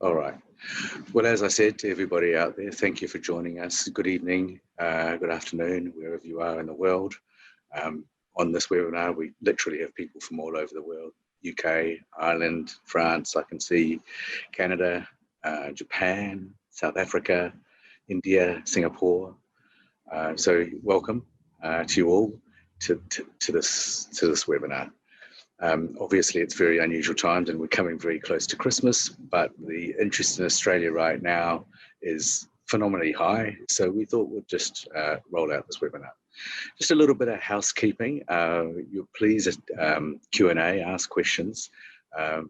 All right. Well, as I said to everybody out there, thank you for joining us. Good evening, good afternoon, wherever you are in the world. Um, on this webinar, we literally have people from all over the world: UK, Ireland, France, I can see Canada, Japan, South Africa, India, Singapore. So welcome to you all to this webinar. Obviously, it's very unusual times and we're coming very close to Christmas, but the interest in Australia right now is phenomenally high. So we thought we'd just roll out this webinar. Just a little bit of housekeeping. You're please Q&A, ask questions.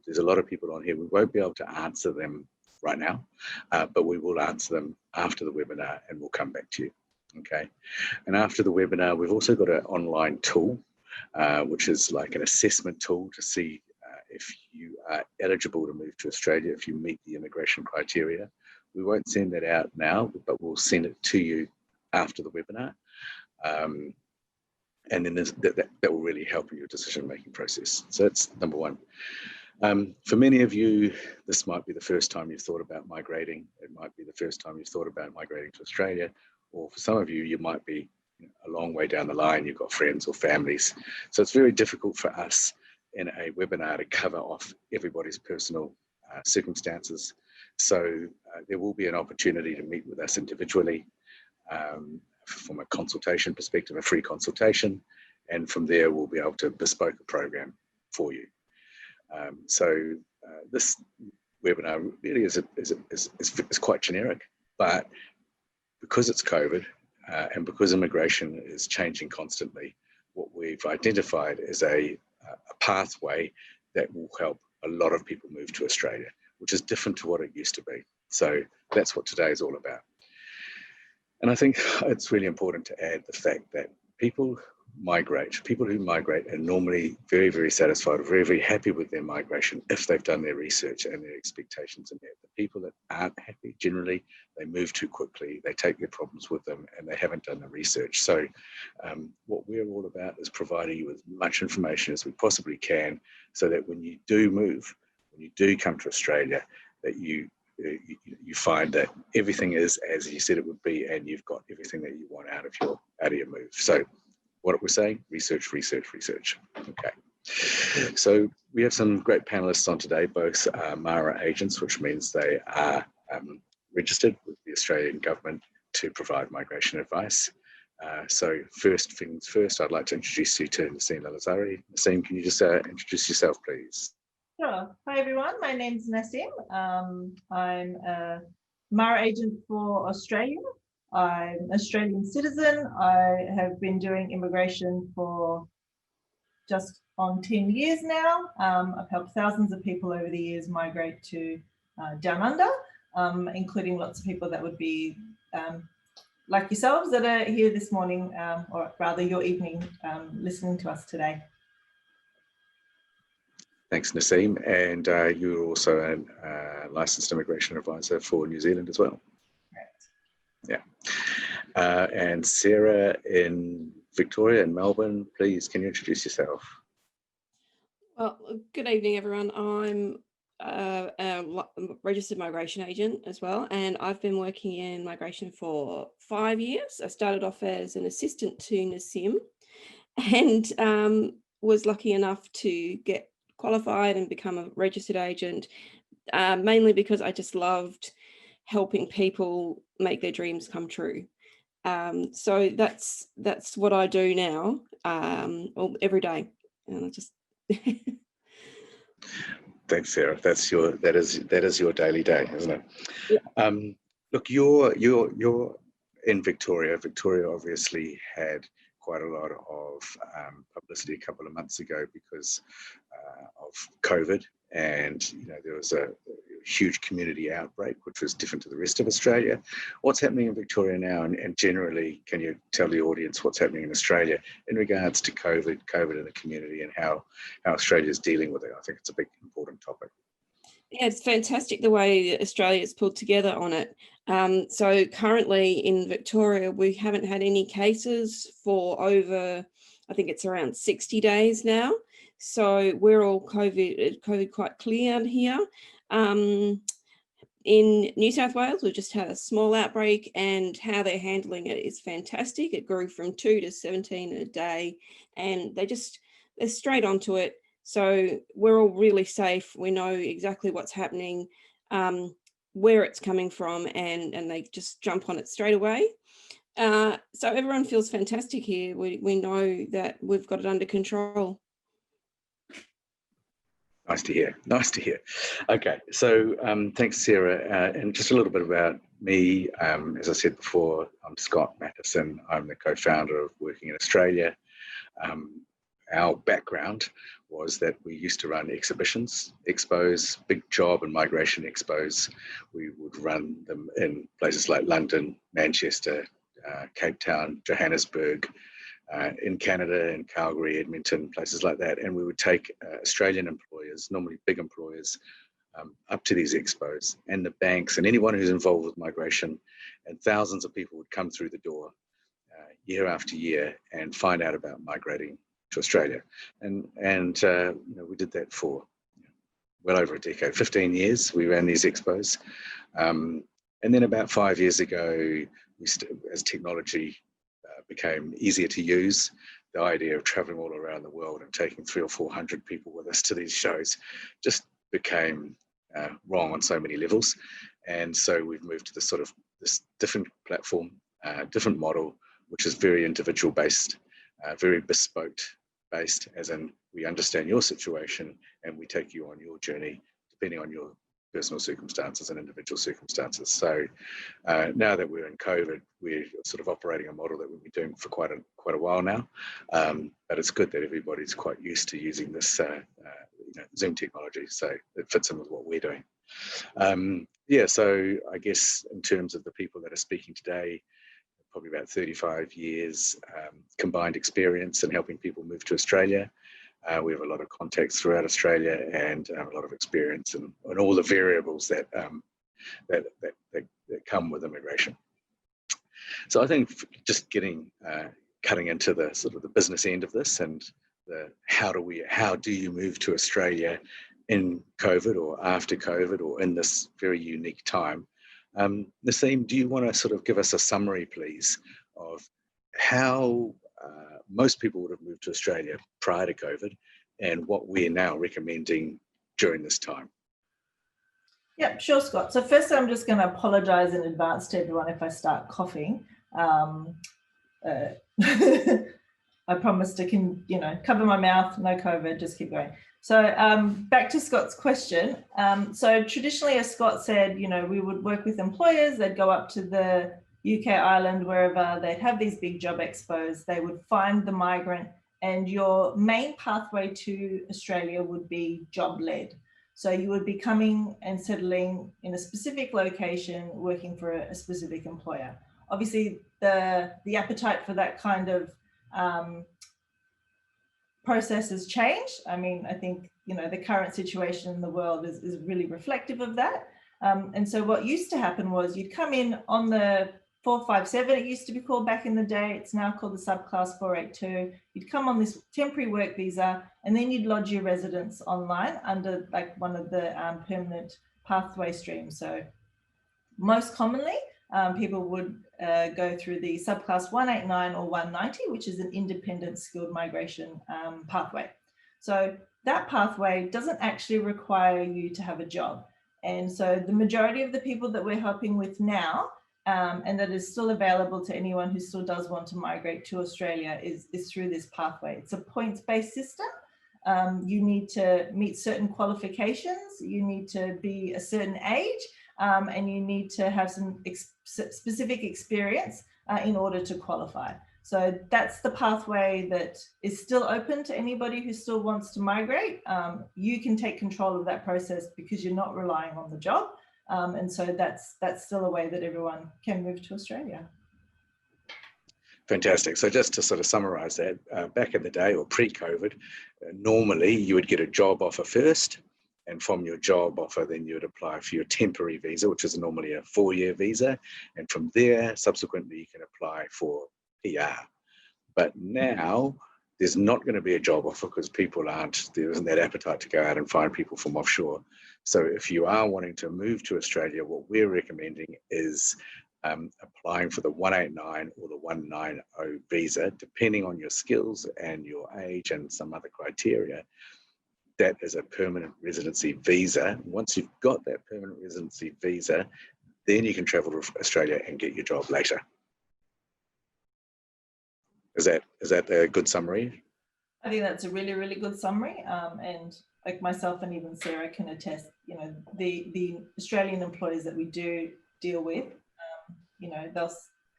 There's a lot of people on here. We won't be able to answer them right now, but we will answer them after the webinar and we'll come back to you. Okay. And after the webinar, we've also got an online tool, which is like an assessment tool to see if you are eligible to move to Australia, if you meet the immigration criteria. We won't send that out now, but we'll send it to you after the webinar. And then that will really help in your decision-making process. So that's number one. For many of you, this might be the first time you've thought about migrating. It might be the first time you've thought about migrating to Australia. Or for some of you, you might be a long way down the line, you've got friends or families. So it's very difficult for us in a webinar to cover off everybody's personal circumstances. So there will be an opportunity to meet with us individually from a consultation perspective, a free consultation. And from there, we'll be able to bespoke a program for you. So this webinar really is quite generic, but because it's COVID and because immigration is changing constantly, what we've identified is a pathway that will help a lot of people move to Australia, which is different to what it used to be. So that's what today is all about. And I think it's really important to add the fact that people who migrate are normally very, very satisfied, or very, very happy with their migration if they've done their research and their expectations are met. The people that aren't happy, generally, they move too quickly, they take their problems with them and they haven't done the research. So what we're all about is providing you with much information as we possibly can so that when you do move, when you do come to Australia, that you find that everything is as you said it would be and you've got everything that you want out of your move. So what we're saying, research, research, research. Okay. So we have some great panelists on today, both MARA agents, which means they are registered with the Australian government to provide migration advice. So first things first, I'd like to introduce you to Nassim Lalehzari. Nassim, can you just introduce yourself, please? Sure. Hi, everyone. My name's Nassim. I'm a MARA agent for Australia. I'm an Australian citizen. I have been doing immigration for just on 10 years now. I've helped thousands of people over the years migrate to down under, including lots of people that would be like yourselves that are here this morning, or rather your evening, listening to us today. Thanks, Nassim. And you're also a licensed immigration advisor for New Zealand as well. Correct. Yeah. And Sarah in Victoria and Melbourne, please, can you introduce yourself? Well, good evening, everyone. I'm a registered migration agent as well, and I've been working in migration for 5 years. I started off as an assistant to Nassim and was lucky enough to get qualified and become a registered agent, mainly because I just loved helping people make their dreams come true. So that's what I do now, every day, and I just. Thanks, Sarah. That is your daily day, isn't it? Yeah. Look, you're in Victoria. Victoria obviously had quite a lot of publicity a couple of months ago because of COVID, and there was a huge community outbreak, which was different to the rest of Australia. What's happening in Victoria now, and generally, can you tell the audience what's happening in Australia in regards to COVID in the community, and how Australia is dealing with it? I think it's a big, important topic. Yeah, it's fantastic the way Australia's pulled together on it. So currently in Victoria, we haven't had any cases for over, I think it's around 60 days now. So we're all COVID quite clear here. In New South Wales, we've just had a small outbreak, and how they're handling it is fantastic. It grew from 2 to 17 in a day, and they're straight onto it. So we're all really safe. We know exactly what's happening, where it's coming from, and they just jump on it straight away. So everyone feels fantastic here. We know that we've got it under control. Nice to hear. Nice to hear. Okay, so thanks, Sarah. And just a little bit about me. As I said before, I'm Scott Mathieson. I'm the co-founder of Working in Australia. Our background was that we used to run exhibitions, expos, big job and migration expos. We would run them in places like London, Manchester, Cape Town, Johannesburg, in Canada, in Calgary, Edmonton, places like that. And we would take Australian employers, normally big employers, up to these expos, and the banks and anyone who's involved with migration, and thousands of people would come through the door year after year and find out about migrating to Australia. And we did that for well over a decade, 15 years we ran these expos. And then about 5 years ago, as technology became easier to use, the idea of traveling all around the world and taking 300 or 400 people with us to these shows just became wrong on so many levels. And so we've moved to this different platform, different model, which is very individual based, very bespoke based, as in we understand your situation and we take you on your journey depending on your personal circumstances and individual circumstances. So now that we're in COVID, we're sort of operating a model that we've been doing for quite a while now. But it's good that everybody's quite used to using this Zoom technology, so it fits in with what we're doing. So I guess in terms of the people that are speaking today, probably about 35 years combined experience in helping people move to Australia. We have a lot of contacts throughout Australia and a lot of experience in all the variables that come with immigration. So I think just cutting into the sort of the business end of this, and how do you move to Australia in COVID or after COVID or in this very unique time? Nassim, do you want to sort of give us a summary, please, of how most people would have moved to Australia prior to COVID and what we're now recommending during this time? Yeah, sure, Scott. So first, I'm just going to apologise in advance to everyone if I start coughing. I promise to cover my mouth, no COVID, just keep going. So back to Scott's question. So traditionally, as Scott said, we would work with employers. They'd go up to the UK, Ireland, wherever. They'd have these big job expos. They would find the migrant, and your main pathway to Australia would be job-led. So you would be coming and settling in a specific location, working for a specific employer. Obviously, the appetite for that kind of process has changed. I mean, I think, the current situation in the world is really reflective of that. And so what used to happen was you'd come in on the 457, it used to be called back in the day. It's now called the subclass 482. You'd come on this temporary work visa, and then you'd lodge your residence online under like one of the permanent pathway streams. So most commonly, people would go through the subclass 189 or 190, which is an independent skilled migration pathway. So that pathway doesn't actually require you to have a job. And so the majority of the people that we're helping with now, and that is still available to anyone who still does want to migrate to Australia, is through this pathway. It's a points-based system. You need to meet certain qualifications. You need to be a certain age, and you need to have some specific experience in order to qualify. So that's the pathway that is still open to anybody who still wants to migrate. You can take control of that process because you're not relying on the job. And so that's still a way that everyone can move to Australia. Fantastic. So just to sort of summarize that, back in the day or pre-COVID, normally you would get a job offer first, and from your job offer, then you would apply for your temporary visa, which is normally a 4-year visa. And from there, subsequently, you can apply for PR. But now there's not going to be a job offer because there isn't that appetite to go out and find people from offshore. So if you are wanting to move to Australia, what we're recommending is applying for the 189 or the 190 visa, depending on your skills and your age and some other criteria. That is a permanent residency visa. Once you've got that permanent residency visa, then you can travel to Australia and get your job later. Is that a good summary? I think that's a really, really good summary. And like myself and even Sarah can attest, you know, the Australian employers that we do deal with, you know,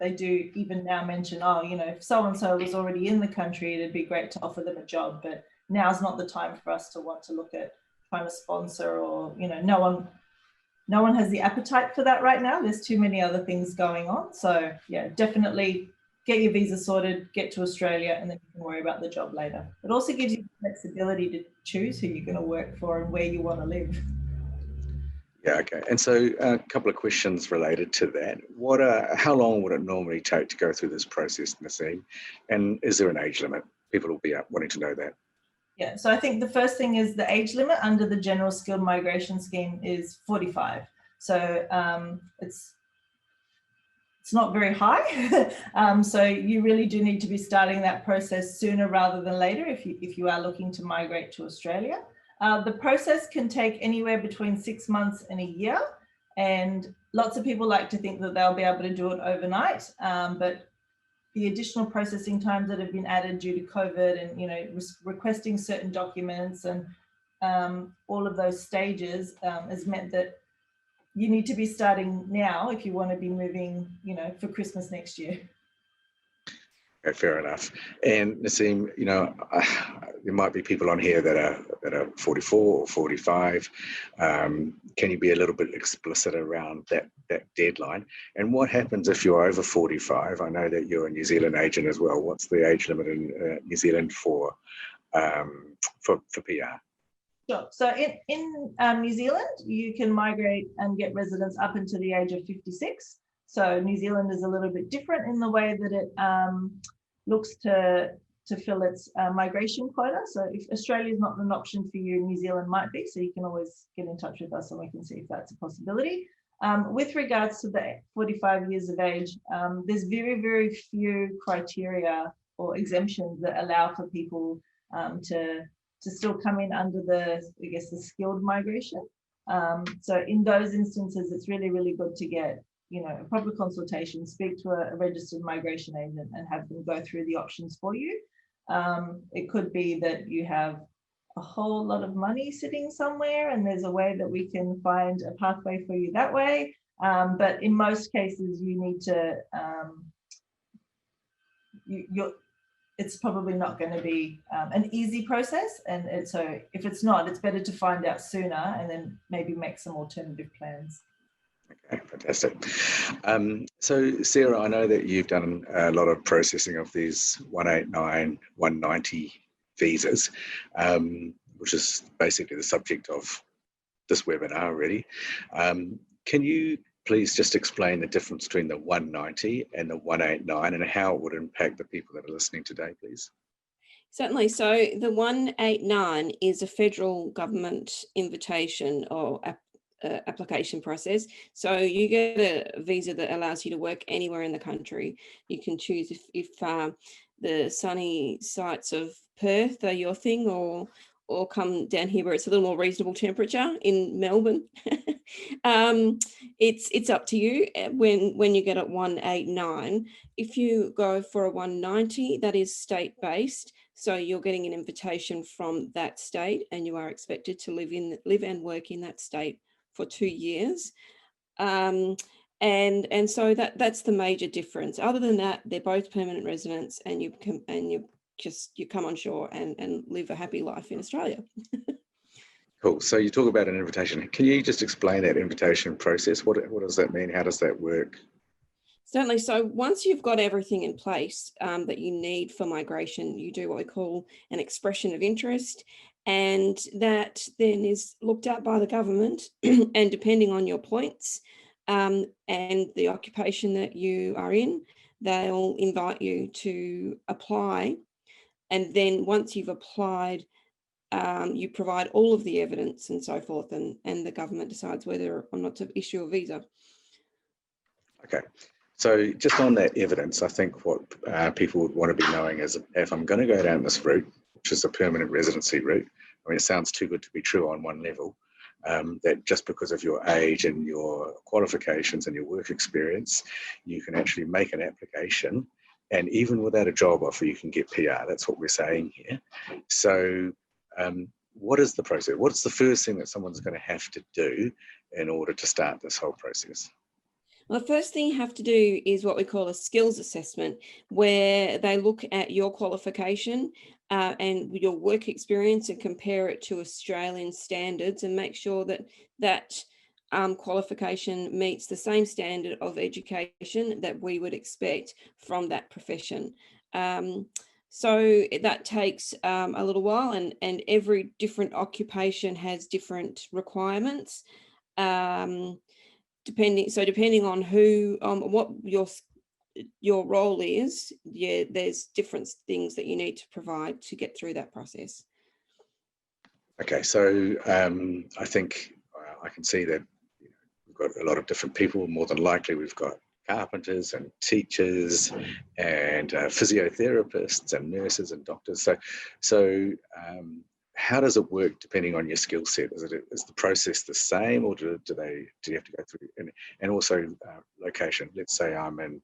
they do even now mention, oh, you know, if so-and-so was already in the country, it'd be great to offer them a job, but now's not the time for us to want to look at trying to sponsor, or, you know, no one has the appetite for that right now. There's too many other things going on. So yeah, definitely get your visa sorted, get to Australia, and then you can worry about the job later. It also gives you flexibility to choose who you're going to work for and where you want to live. Yeah, okay. And so a couple of questions related to that. How long would it normally take to go through this process, Nassim? And is there an age limit? People will be wanting to know that. Yeah, so I think the first thing is the age limit under the General Skilled Migration Scheme is 45. So it's not very high. So you really do need to be starting that process sooner rather than later if you are looking to migrate to Australia. The process can take anywhere between 6 months and a year, and lots of people like to think that they'll be able to do it overnight, but the additional processing times that have been added due to COVID and, you know, requesting certain documents and all of those stages has meant that you need to be starting now if you want to be moving, you know, for Christmas next year. Okay, fair enough. And Nassim, you know, there might be people on here that are 44 or 45. Can you be a little bit explicit around that deadline? And what happens if you're over 45? I know that you're a New Zealand agent as well. What's the age limit in New Zealand for PR? Sure. So in New Zealand, you can migrate and get residence up until the age of 56. So New Zealand is a little bit different in the way that it looks to fill its migration quota. So if Australia is not an option for you, New Zealand might be. So you can always get in touch with us and we can see if that's a possibility. With regards to the 45 years of age, there's very, very few criteria or exemptions that allow for people to still come in under the, I guess, the skilled migration. So in those instances, it's really, really good to get, you know, a proper consultation, speak to a registered migration agent and have them go through the options for you. It could be that you have a whole lot of money sitting somewhere and there's a way that we can find a pathway for you that way. But in most cases, you need to, it's probably not going to be an easy process. And so if it's not, it's better to find out sooner and then maybe make some alternative plans. Okay, fantastic. So Sarah, I know that you've done a lot of processing of these 189, 190 visas, which is basically the subject of this webinar already. Can you please just explain the difference between the 190 and the 189 and how it would impact the people that are listening today, please? Certainly. So the 189 is a federal government invitation or application process. So you get a visa that allows you to work anywhere in the country. You can choose if the sunny sites of Perth are your thing, or come down here where it's a little more reasonable temperature in Melbourne. It's up to you when you get at 189. If you go for a 190, that is state-based. So you're getting an invitation from that state and you are expected to live and work in that state for 2 years. And so that's the major difference. Other than that, they're both permanent residents and you come on shore and live a happy life in Australia. Cool. So you talk about an invitation. Can you just explain that invitation process? What does that mean? How does that work? Certainly. So once you've got everything in place that you need for migration, you do what we call an expression of interest, and that then is looked at by the government and depending on your points and the occupation that you are in, they'll invite you to apply And then once you've applied, you provide all of the evidence and so forth, and the government decides whether or not to issue a visa. Okay, so just on that evidence, I think what people would want to be knowing is, if I'm going to go down this route, which is a permanent residency route, I mean, it sounds too good to be true on one level, that just because of your age and your qualifications and your work experience, you can actually make an application, and even without a job offer, you can get PR. That's what we're saying here. So what is the process? What's the first thing that someone's going to have to do in order to start this whole process? Well, the first thing you have to do is what we call a skills assessment, where they look at your qualification and your work experience and compare it to Australian standards and make sure that that qualification meets the same standard of education that we would expect from that profession. So that takes a little while, and every different occupation has different requirements. Depending on what your role is, yeah, there's different things that you need to provide to get through that process. Okay, so I think I can see that we've got a lot of different people. More than likely, we've got carpenters and teachers and physiotherapists and nurses and doctors. So how does it work depending on your skill set? Is the process the same, or do you have to go through, and also location? Let's say I'm in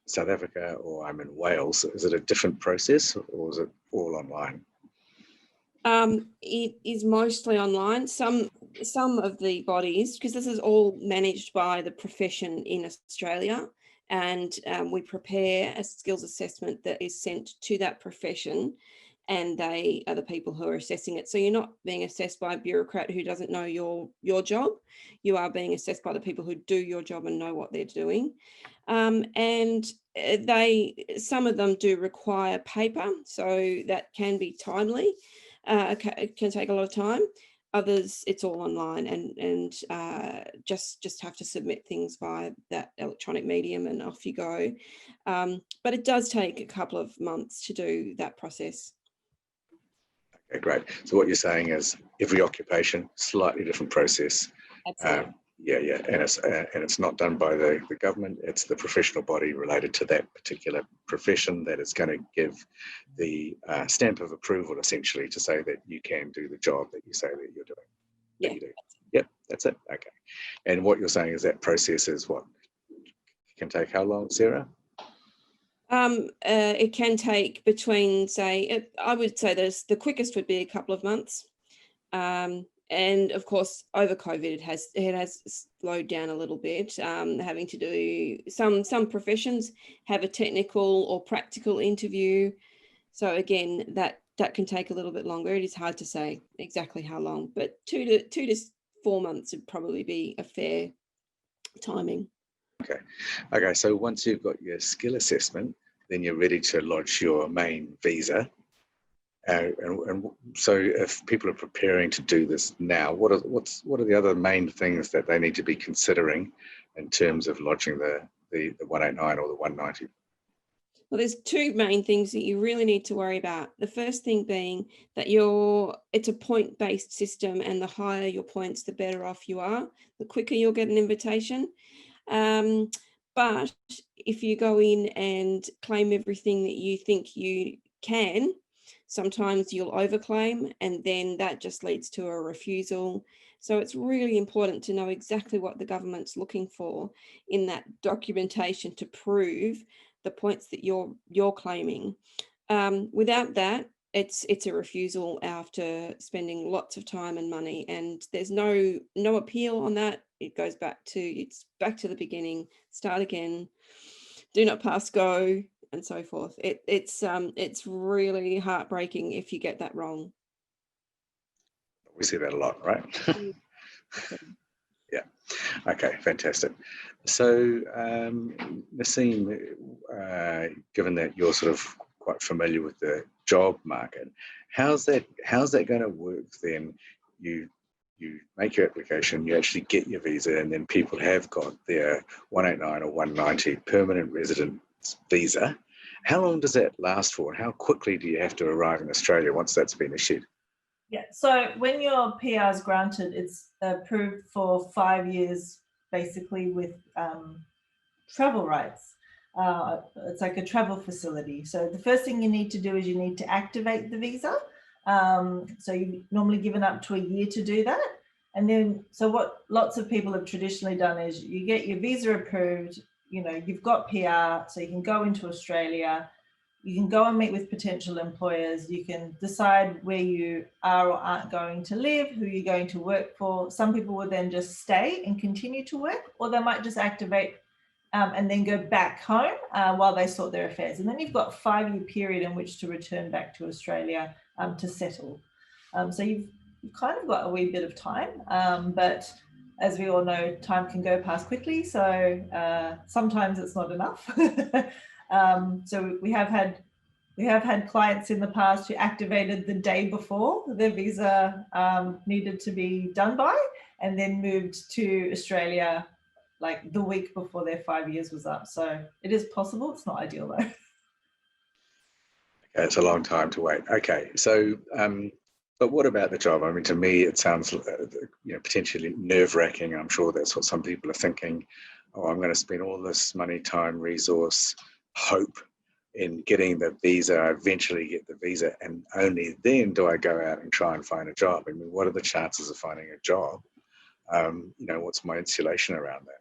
South Africa or I'm in Wales. Is it a different process, or is it all online? It is mostly online. Some of the bodies, because this is all managed by the profession in Australia, and we prepare a skills assessment that is sent to that profession, and they are the people who are assessing it. So you're not being assessed by a bureaucrat who doesn't know your job. You are being assessed by the people who do your job and know what they're doing. And some of them do require paper, so that can be timely. It can take a lot of time. Others, it's all online, and just have to submit things via that electronic medium, and off you go. But it does take a couple of months to do that process. Okay, great. So what you're saying is every occupation, slightly different process. Absolutely. Yeah, and it's not done by the government. It's the professional body related to that particular profession that is going to give the stamp of approval, essentially, to say that you can do the job that you say that you're doing. Yeah. That you do. Yep, that's it. Okay. And what you're saying is that process is what can take how long, Sarah? It can take between, say, I would say the quickest would be a couple of months. And of course, over COVID, it has slowed down a little bit. Having to do some professions have a technical or practical interview. So again, that can take a little bit longer. It is hard to say exactly how long, but 2 to 4 months would probably be a fair timing. Okay. So once you've got your skill assessment, then you're ready to lodge your main visa. And so if people are preparing to do this now, what are the other main things that they need to be considering in terms of lodging the 189 or the 190? Well, there's two main things that you really need to worry about. The first thing being that it's a point-based system, and the higher your points, the better off you are, the quicker you'll get an invitation. But if you go in and claim everything that you think you can, sometimes you'll overclaim, and then that just leads to a refusal. So it's really important to know exactly what the government's looking for in that documentation to prove the points that you're claiming. Without that, it's a refusal after spending lots of time and money, and there's no appeal on that. It goes back to the beginning, start again, do not pass go, and so forth. It's really heartbreaking if you get that wrong. We see that a lot, right? Yeah. Okay, fantastic. So Nassim, given that you're sort of quite familiar with the job market, how's that going to work then? You make your application, you actually get your visa, and then people have got their 189 or 190 permanent residence visa. How long does that last for? And how quickly do you have to arrive in Australia once that's been issued? Yeah, so when your PR is granted, it's approved for 5 years, basically with travel rights. It's like a travel facility. So the first thing you need to do is you need to activate the visa. So you're normally given up to a year to do that. And then, so what lots of people have traditionally done is you get your visa approved, you know, you've got PR, so you can go into Australia, you can go and meet with potential employers, you can decide where you are or aren't going to live, who you're going to work for. Some people will then just stay and continue to work, or they might just activate and then go back home while they sort their affairs. And then you've got a 5-year period in which to return back to Australia to settle. So you've kind of got a wee bit of time, but as we all know, time can go past quickly. So sometimes it's not enough. So we have had clients in the past who activated the day before their visa needed to be done by, and then moved to Australia like the week before their 5 years was up. So it is possible. It's not ideal though. Okay, it's a long time to wait. Okay, so but what about the job? I mean, to me, it sounds potentially nerve-wracking. I'm sure that's what some people are thinking. Oh, I'm going to spend all this money, time, resource, hope in getting the visa, eventually get the visa, and only then do I go out and try and find a job. I mean, what are the chances of finding a job? What's my insulation around that?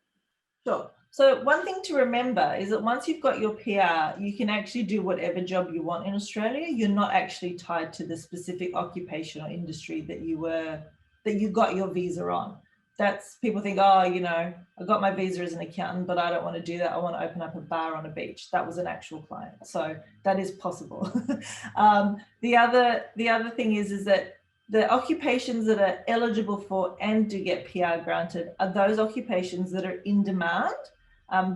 Sure. So one thing to remember is that once you've got your PR, you can actually do whatever job you want in Australia. You're not actually tied to the specific occupation or industry that you got your visa on. That's, people think, oh, I got my visa as an accountant, but I don't want to do that. I want to open up a bar on a beach. That was an actual client. So that is possible. The other thing is that the occupations that are eligible for and do get PR granted are those occupations that are in demand.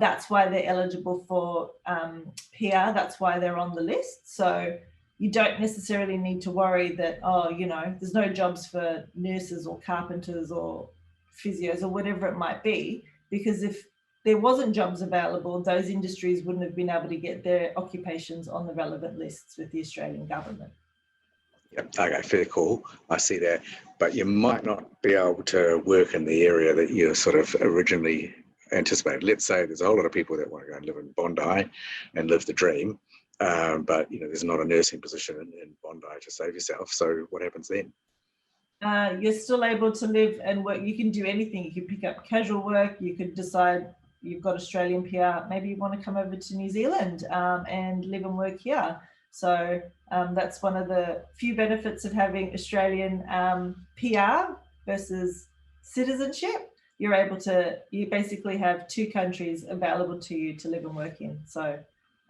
That's why they're eligible for PR. That's why they're on the list. So you don't necessarily need to worry that, there's no jobs for nurses or carpenters or physios or whatever it might be, because if there wasn't jobs available, those industries wouldn't have been able to get their occupations on the relevant lists with the Australian government. Yep. Okay, fair call. I see that. But you might not be able to work in the area that you sort of originally anticipated. Let's say there's a whole lot of people that want to go and live in Bondi and live the dream, but there's not a nursing position in Bondi to save yourself. So what happens then? You're still able to live and work. You can do anything. You can pick up casual work. You could decide you've got Australian PR. Maybe you want to come over to New Zealand and live and work here. So that's one of the few benefits of having Australian PR versus citizenship. You basically have two countries available to you to live and work in. So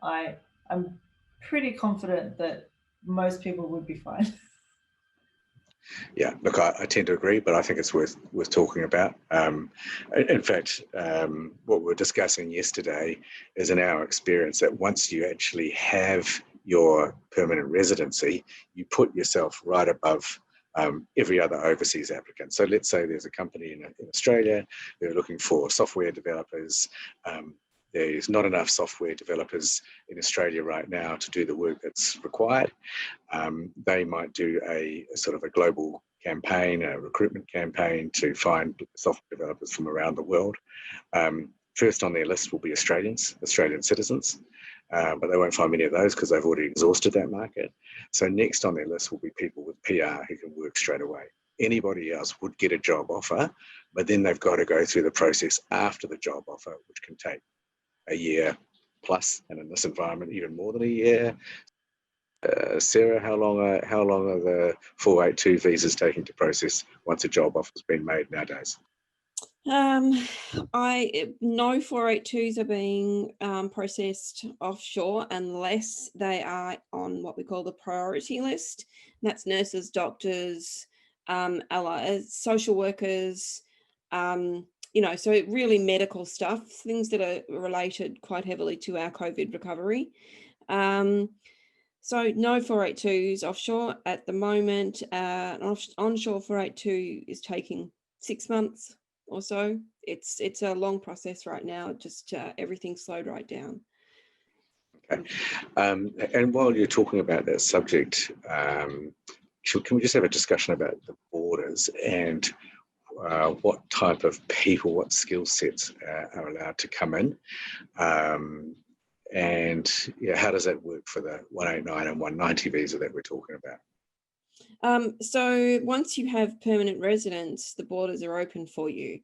I'm pretty confident that most people would be fine. Yeah, look, I tend to agree, but I think it's worth talking about. In fact, what we were discussing yesterday is, in our experience, that once you actually have your permanent residency, you put yourself right above every other overseas applicant. So let's say there's a company in Australia, they're looking for software developers. There's not enough software developers in Australia right now to do the work that's required. They might do a sort of a global campaign, a recruitment campaign to find software developers from around the world. First on their list will be Australian citizens, but they won't find many of those because they've already exhausted that market. So next on their list will be people with PR who can work straight away. Anybody else would get a job offer, but then they've got to go through the process after the job offer, which can take a year plus, and in this environment, even more than a year. Sarah, how long are the 482 visas taking to process once a job offer's been made nowadays? No 482s are being processed offshore unless they are on what we call the priority list. And that's nurses, doctors, social workers, so really medical stuff, things that are related quite heavily to our COVID recovery. So no 482s offshore at the moment. Onshore 482 is taking 6 months or so. It's a long process right now. Just everything's slowed right down. Okay. And while you're talking about that subject, can we just have a discussion about the borders and what type of people, what skill sets are allowed to come in? And yeah, how does that work for the 189 and 190 visa that we're talking about? So once you have permanent residence, the borders are open for you.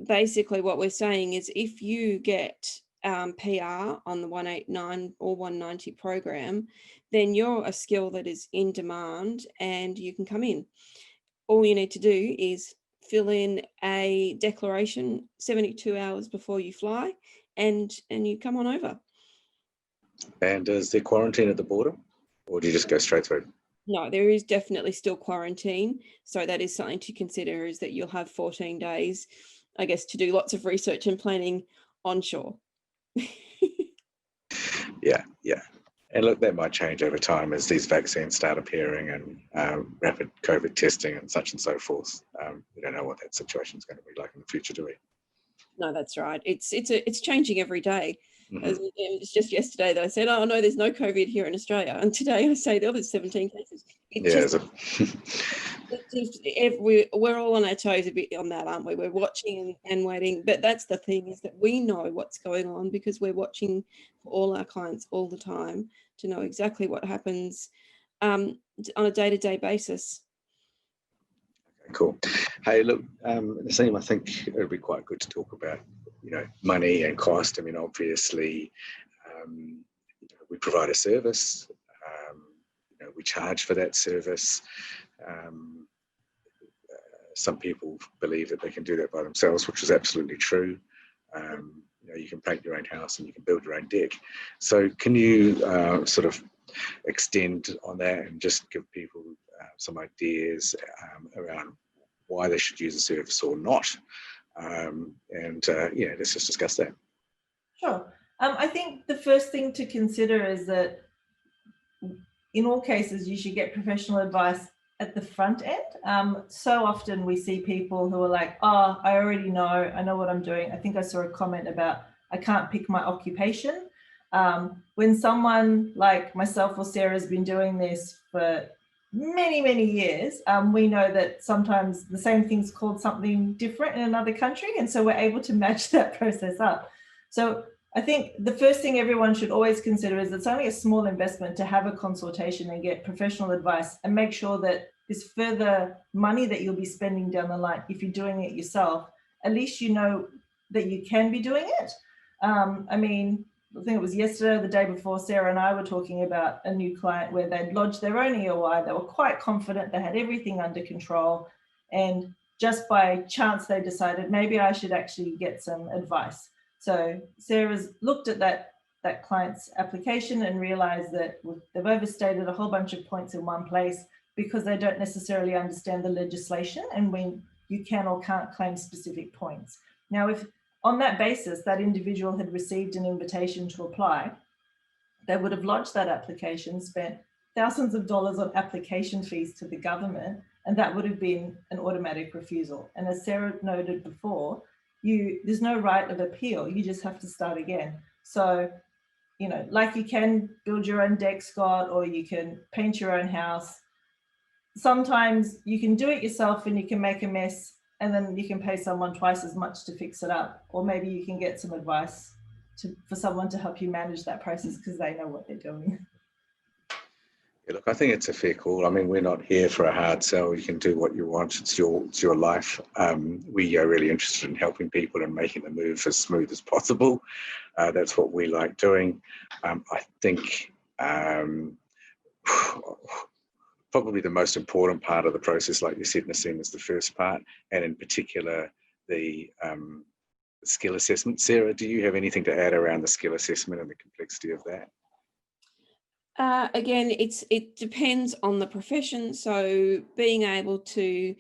Basically, what we're saying is if you get PR on the 189 or 190 program, then you're a skill that is in demand and you can come in. All you need to do is fill in a declaration 72 hours before you fly and you come on over. And is there quarantine at the border, or do you just go straight through? No, there is definitely still quarantine. So that is something to consider, is that you'll have 14 days, I guess, to do lots of research and planning onshore. Yeah. And look, that might change over time as these vaccines start appearing and rapid COVID testing and such and so forth. We don't know what that situation is going to be like in the future, do we? No, that's right. It's changing every day. Mm-hmm. It's just yesterday that I said, oh no, there's no COVID here in Australia, and today I say, oh, there's 17 cases. We're all on our toes a bit on that, aren't we? We're watching and waiting, but that's the thing, is that we know what's going on because we're watching for all our clients all the time to know exactly what happens on a day-to-day basis. Cool. Hey, look, Nassim, I think it would be quite good to talk about, money and cost. I mean, obviously, we provide a service. We charge for that service. Some people believe that they can do that by themselves, which is absolutely true. You can paint your own house and you can build your own deck. So can you sort of extend on that and just give people some ideas around why they should use a service or not? Let's just discuss that. Sure. I think the first thing to consider is that in all cases, you should get professional advice at the front end. So often we see people who are like, oh, I already know, I know what I'm doing. I think I saw a comment about, I can't pick my occupation. When someone like myself or Sarah has been doing this for many, many years, we know that sometimes the same thing's called something different in another country. And so we're able to match that process up. So I think the first thing everyone should always consider is it's only a small investment to have a consultation and get professional advice and make sure that this further money that you'll be spending down the line, if you're doing it yourself, at least you know that you can be doing it. I think it was yesterday or the day before, Sarah and I were talking about a new client where they'd lodged their own EOI. They were quite confident, they had everything under control. And just by chance, they decided maybe I should actually get some advice. So Sarah's looked at that client's application and realized that they've overstated a whole bunch of points in one place because they don't necessarily understand the legislation and when you can or can't claim specific points. Now, if on that basis, that individual had received an invitation to apply, they would have lodged that application, spent thousands of dollars on application fees to the government, and that would have been an automatic refusal. And as Sarah noted before, there's no right of appeal, you just have to start again. So, like you can build your own deck, Scott, or you can paint your own house. Sometimes you can do it yourself and you can make a mess and then you can pay someone twice as much to fix it up. Or maybe you can get some advice for someone to help you manage that process because they know what they're doing. Yeah, look, I think it's a fair call. I mean, we're not here for a hard sell. You can do what you want. It's your life. We are really interested in helping people and making the move as smooth as possible. That's what we like doing. I think probably the most important part of the process, like you said, Nassim, is the first part, and in particular, the skill assessment. Sarah, do you have anything to add around the skill assessment and the complexity of that? Again, it depends on the profession. So being able to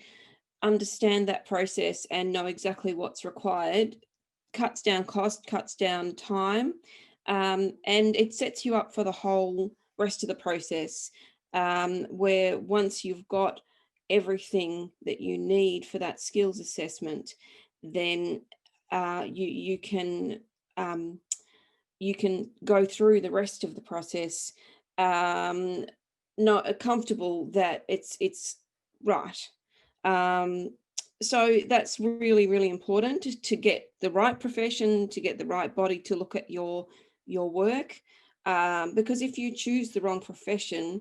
understand that process and know exactly what's required cuts down cost, cuts down time, and it sets you up for the whole rest of the process, where once you've got everything that you need for that skills assessment, then you can you can go through the rest of the process not comfortable that it's right. So that's really, really important to get the right profession, to get the right body to look at your work. Because if you choose the wrong profession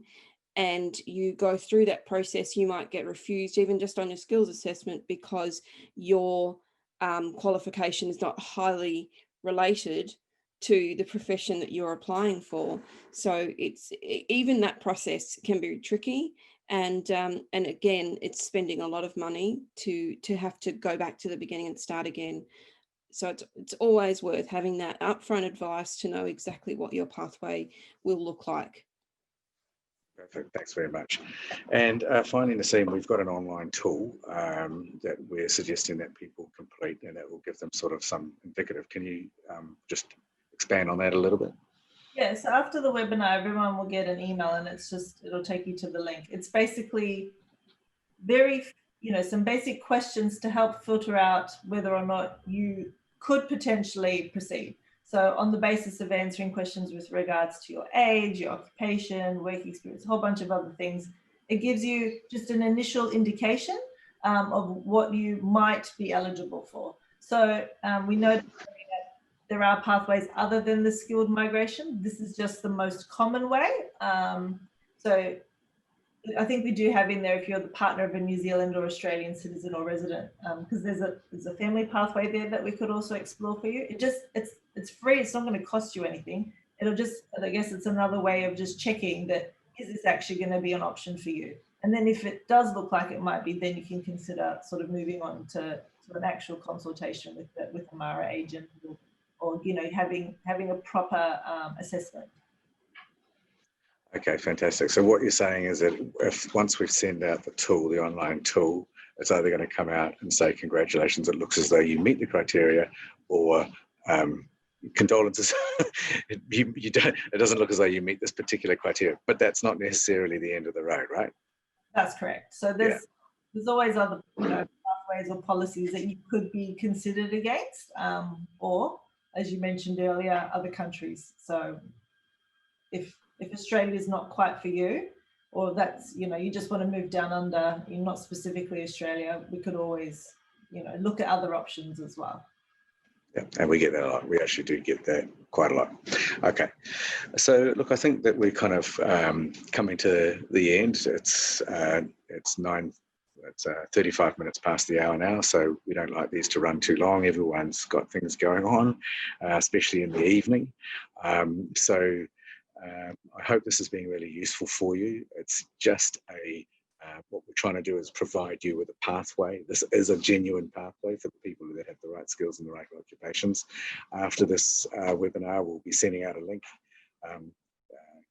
and you go through that process, you might get refused even just on your skills assessment because your qualification is not highly related to the profession that you're applying for. So it's even that process can be tricky. And again, it's spending a lot of money to have to go back to the beginning and start again. So it's always worth having that upfront advice to know exactly what your pathway will look like. Perfect. Thanks very much. And finally, Nassim, we've got an online tool that we're suggesting that people complete, and that will give them sort of some indicative. Can you just expand on that a little bit? Yeah, so after the webinar, everyone will get an email, and it'll take you to the link. It's basically some basic questions to help filter out whether or not you could potentially proceed. So on the basis of answering questions with regards to your age, your occupation, work experience, a whole bunch of other things, it gives you just an initial indication of what you might be eligible for. So we know that there are pathways other than the skilled migration. This is just the most common way. So I think we do have in there if you're the partner of a New Zealand or Australian citizen or resident, because there's a family pathway there that we could also explore for you. It's free. It's not going to cost you anything. I guess it's another way of just checking that is this actually going to be an option for you. And then if it does look like it might be, then you can consider sort of moving on to an actual consultation with the MARA agent, or having a proper assessment. Okay, fantastic. So what you're saying is that once we send out the tool, the online tool, it's either going to come out and say, congratulations, it looks as though you meet the criteria, or condolences, it doesn't look as though you meet this particular criteria, but that's not necessarily the end of the road, right? That's correct. So there's always other pathways or policies that you could be considered against, or as you mentioned earlier, other countries. So if Australia is not quite for you, or that's, you just want to move down under, you're not specifically Australia, we could always, look at other options as well. Yeah, and we get that a lot. We actually do get that quite a lot. Okay, so look, I think that we're kind of coming to the end. It's 35 minutes past the hour now, so we don't like these to run too long. Everyone's got things going on, especially in the evening. I hope this has been really useful for you. It's just what we're trying to do is provide you with a pathway. This is a genuine pathway for the people that have the right skills and the right occupations. After this webinar, we'll be sending out a link.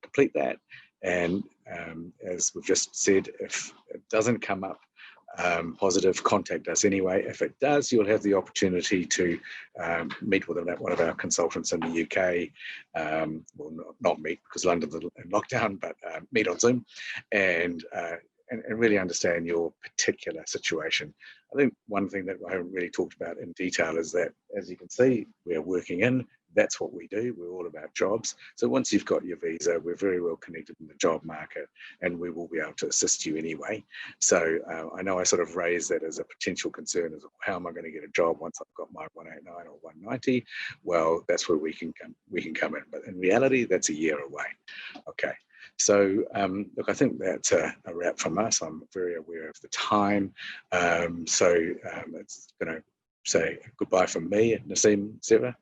Complete that. And as we've just said, if it doesn't come up positive, contact us anyway. If it does, you'll have the opportunity to meet with one of our consultants in the UK. Well, not meet because London's in lockdown, but meet on Zoom and really understand your particular situation. I think one thing that I haven't really talked about in detail is that, as you can see, we're working in. That's what we do. We're all about jobs. So once you've got your visa, we're very well connected in the job market, and we will be able to assist you anyway. So I know I sort of raised that as a potential concern, as how am I going to get a job once I've got my 189 or 190? Well, that's where we can come in. But in reality, that's a year away. Okay. So look, I think that's a wrap from us. I'm very aware of the time. So it's going to say goodbye from me, Nassim, Sarah.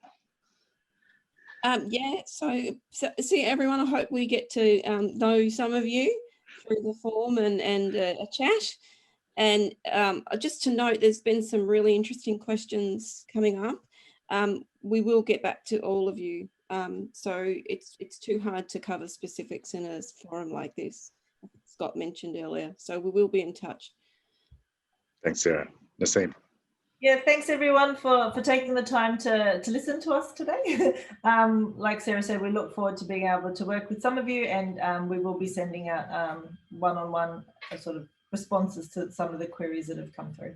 So see everyone, I hope we get to know some of you through the form and a chat. And just to note, there's been some really interesting questions coming up. We will get back to all of you. So it's too hard to cover specifics in a forum like this, Scott mentioned earlier. So we will be in touch. Thanks, Sarah. Nassim. Yeah, thanks everyone for taking the time to listen to us today. Like Sarah said, we look forward to being able to work with some of you, and we will be sending out one-on-one sort of responses to some of the queries that have come through.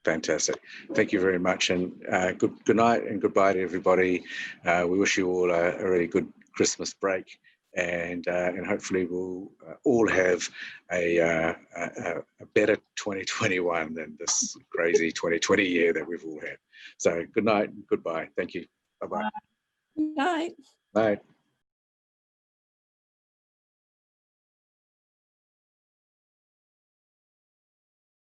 Fantastic. Thank you very much, and good night and goodbye to everybody. We wish you all a really good Christmas break, and hopefully we'll all have a better 2021 than this crazy 2020 year that we've all had. So good night and goodbye. Thank you. Bye-bye. Night. Bye.